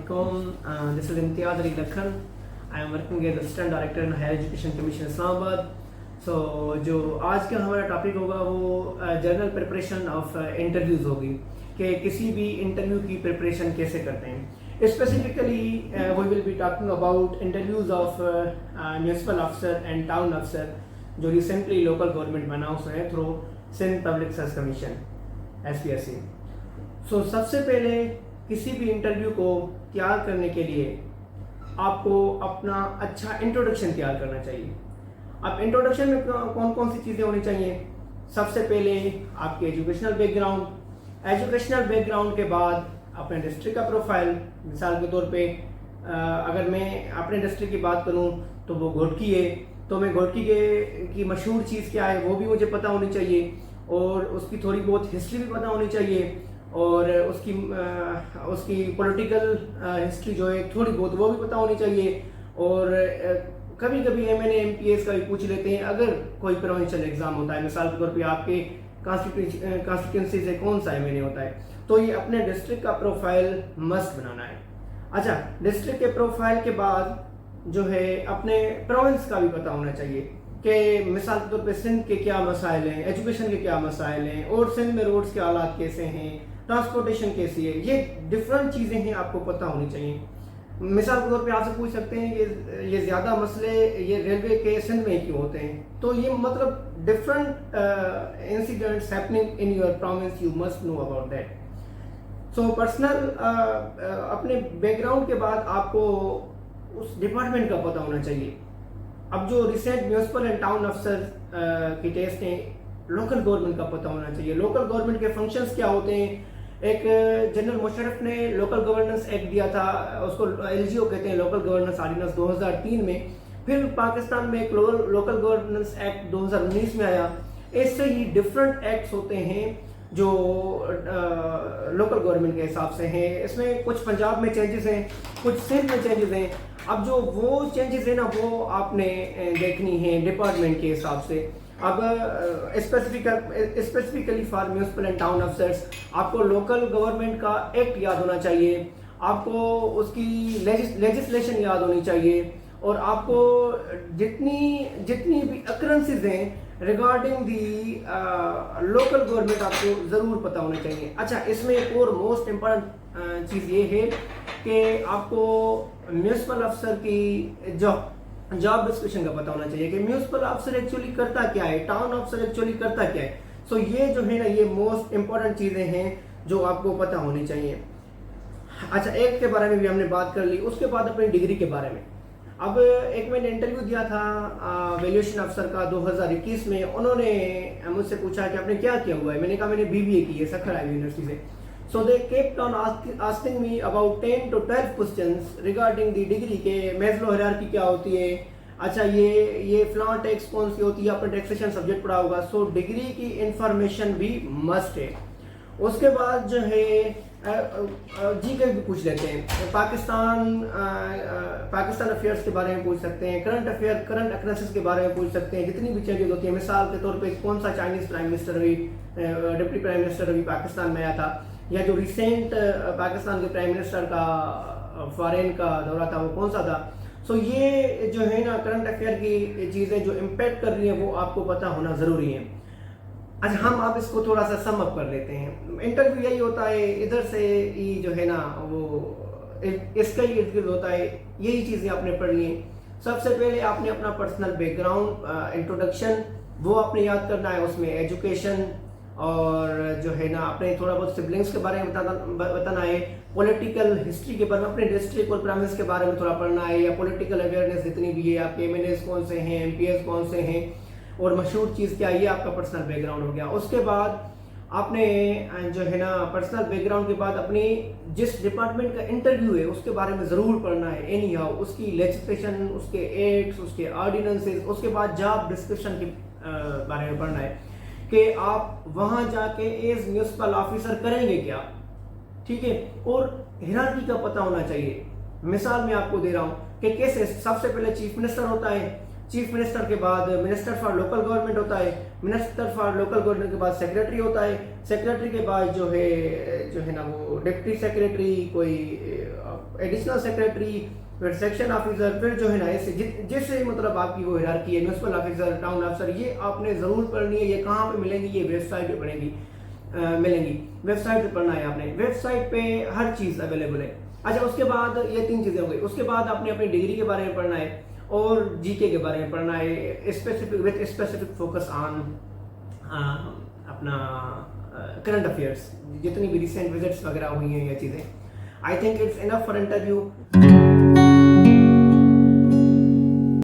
Assalamualaikum. This is Imtiaz Ali Lakhan. I am working as Assistant Director in Higher Education Commission Islamabad. So जो आज का हमारा topic होगा वो general preparation of interviews होगी कि किसी भी इंटरव्यू की प्रिपरेशन कैसे करते हैं. Specifically we will be talking about interviews of municipal अफसर एंड टाउन अफसर जो रिसेंटली लोकल गवर्नमेंट में अनाउंस हुए हैं through Sindh public service commission SPSC. So सबसे पहले किसी भी इंटरव्यू को तैयार करने के लिए आपको अपना अच्छा इंट्रोडक्शन तैयार करना चाहिए. अब इंट्रोडक्शन में कौन कौन सी चीज़ें होनी चाहिए. सबसे पहले आपके एजुकेशनल बैकग्राउंड के बाद अपने डिस्ट्रिक्ट का प्रोफाइल. मिसाल के तौर पे अगर मैं अपने डिस्ट्रिक्ट की बात करूं तो वो घोटकी है, तो मैं घोटकी की मशहूर चीज़ क्या है वो भी मुझे पता होनी चाहिए और उसकी थोड़ी बहुत हिस्ट्री भी पता होनी चाहिए और उसकी पॉलिटिकल हिस्ट्री जो है थोड़ी बहुत वो भी पता होनी चाहिए. और कभी कभी MNA MPS का भी पूछ लेते हैं अगर कोई प्रोविंशियल एग्जाम होता है. मिसाल के तौर पे आपके कॉन्स्टिट्यूंसी से कौन सा MNA होता है, तो ये अपने डिस्ट्रिक्ट का प्रोफाइल मस्ट बनाना है. अच्छा, डिस्ट्रिक्ट के प्रोफाइल के बाद जो है अपने प्रोविंस का भी पता होना चाहिए कि मिसाल के तौर पे सिंध के क्या मसाइल हैं, एजुकेशन के क्या मसाइल हैं और सिंध में रोड्स के हालात कैसे हैं, ट्रांसपोर्टेशन कैसी है. ये डिफरेंट चीज़ें हैं आपको पता होनी चाहिए. मिसाल के तौर पे आपसे पूछ सकते हैं कि ये ज़्यादा मसले ये रेलवे के सिंध में क्यों होते हैं, तो ये मतलब different incidents happening in your province, you must know about that. So personal अपने बैकग्राउंड के बाद आपको उस डिपार्टमेंट का पता होना चाहिए. अब जो रिसेंट म्यूनसिपल एंड टाउन अफसर की टेस्ट हैं, लोकल गवर्नमेंट का पता होना चाहिए. लोकल गवर्नमेंट के फंक्शंस क्या होते हैं. एक जनरल मुशर्रफ ने लोकल गवर्नेंस एक्ट दिया था, उसको LGO कहते हैं, लोकल गवर्नेंस ऑर्डिनेंस 2003 में. फिर पाकिस्तान में एक लोकल गवर्नेंस एक्ट 2019 में आया. ऐसे ही डिफरेंट एक्ट्स होते हैं जो लोकल गवर्नमेंट के हिसाब से हैं. इसमें कुछ पंजाब में चेंजेस हैं, कुछ सिंध में चेंजेस हैं. अब जो वो चेंजेस है ना वो आपने देखनी है डिपार्टमेंट के हिसाब से. अब specifically for municipal and town officers आपको लोकल गवर्नमेंट का एक्ट याद होना चाहिए, आपको उसकी लेजिस्लेशन याद होनी चाहिए और आपको जितनी भी अकरेंसेस हैं रिगार्डिंग दी लोकल गवर्नमेंट आपको ज़रूर पता होना चाहिए. अच्छा, इसमें एक और मोस्ट इम्पॉर्टेंट चीज़ ये है कि आपको म्यूनसिपल अफसर की जॉब डिस्क्रिप्शन का पता होना चाहिए कि म्यूनसिपल अफसर एक्चुअली करता क्या है, टाउन अफसर एक्चुअली करता क्या है. सो ये जो है ना ये मोस्ट इम्पॉर्टेंट चीज़ें हैं जो आपको पता होनी चाहिए. अच्छा, एक के बारे में भी हमने बात कर ली. उसके बाद अपनी डिग्री के बारे में. अब एक मैंने इंटरव्यू दिया था वैल्यूएशन अफसर का 2021 में. उन्होंने मुझसे पूछा कि आपने क्या किया हुआ है. मैंने कहा मैंने BBA की है सखर आईवी यूनिवर्सिटी से. So they kept on asking me about 10 to 12 questions regarding the degree के Maslow hierarchy क्या होती है. अच्छा, ये फ्लॉन टैक्स कौन सी होती है, आपने टैक्सेशन सब्जेक्ट पढ़ा होगा. सो डिग्री की इंफॉर्मेशन भी मस्ट है. उसके बाद जो है GK भी पूछ लेते हैं. पाकिस्तान अफेयर्स के बारे में पूछ सकते हैं, करंट अक्रेंसेस के बारे में पूछ सकते हैं. जितनी भी चेंजेस होती है, मिसाल के तौर पे कौन सा चाइनीज प्राइम मिनिस्टर अभी डिप्टी प्राइम मिनिस्टर अभी पाकिस्तान में आया था, या जो रिसेंट पाकिस्तान के प्राइम मिनिस्टर का फॉरेन का दौरा था वो कौन सा था. सो ये जो है ना करंट अफेयर की चीज़ें जो इम्पेक्ट कर रही हैं वो आपको पता होना ज़रूरी है. अच्छा, हम आप इसको थोड़ा सा सम अप कर लेते हैं. इंटरव्यू यही होता है, इधर से ही जो है ना वो इसका ही इर्द गिर्द होता है. यही चीज़ें आपने पढ़ ली. सबसे पहले आपने अपना पर्सनल बैकग्राउंड इंट्रोडक्शन वो आपने याद करना है. उसमें एजुकेशन और जो है ना अपने थोड़ा बहुत सिबलिंग्स के बारे में बताना है, पॉलिटिकल हिस्ट्री के बारे में, अपने डिस्ट्रिक्ट और प्रोविंस के बारे में थोड़ा पढ़ना है, या पॉलिटिकल अवेयरनेस जितनी भी है, आपके MNAs कौन से हैं, MPS कौन से हैं और मशहूर चीज़ क्या है. ये आपका पर्सनल बैकग्राउंड हो गया. उसके बाद आपने जो है ना पर्सनल बैकग्राउंड के बाद अपनी जिस डिपार्टमेंट का इंटरव्यू है उसके बारे में ज़रूर पढ़ना है. एनी हाउ उसकी लेजिस्लेशन, उसके एक्ट्स, उसके ऑर्डिनेंसेस. उसके बाद जॉब डिस्क्रिप्शन के बारे में पढ़ना है कि आप वहां जाके एज म्यूनसिपल ऑफिसर करेंगे क्या. ठीक है, और हिरार्की का पता होना चाहिए. मिसाल मैं आपको दे रहा हूं कि कैसे सबसे पहले चीफ मिनिस्टर होता है, चीफ मिनिस्टर के बाद मिनिस्टर फॉर लोकल गवर्नमेंट होता है, मिनिस्टर फॉर लोकल गवर्नमेंट के बाद सेक्रेटरी होता है, सेक्रेटरी के बाद जो है ना वो डिप्टी सेक्रेटरी, कोई एडिशनल सेक्रेटरी, फिर सेक्शन ऑफिसर, फिर जो है ना ऐसे जैसे मतलब आपकी वो हायरार्की है, म्यूनसिपल ऑफिसर, टाउन ऑफिसर, ये आपने ज़रूर पढ़नी है। ये कहाँ पे मिलेंगी? ये वेबसाइट पे पढ़ेंगी, मिलेंगी। वेबसाइट पे पढ़ना है आपने, वेबसाइट पे हर चीज़ अवेलेबल है। अच्छा, उसके बाद ये 3 चीज़ें हो गई। उसके बाद आपने अपनी डिग्री के बारे में पढ़ना है और जीके के बारे में पढ़ना है, specific with specific focus on अपना करंट अफेयर्स, जितनी भी रिसेंट विजिट्स वगैरह हुई हैं ये चीज़ें। I think it's enough for interview.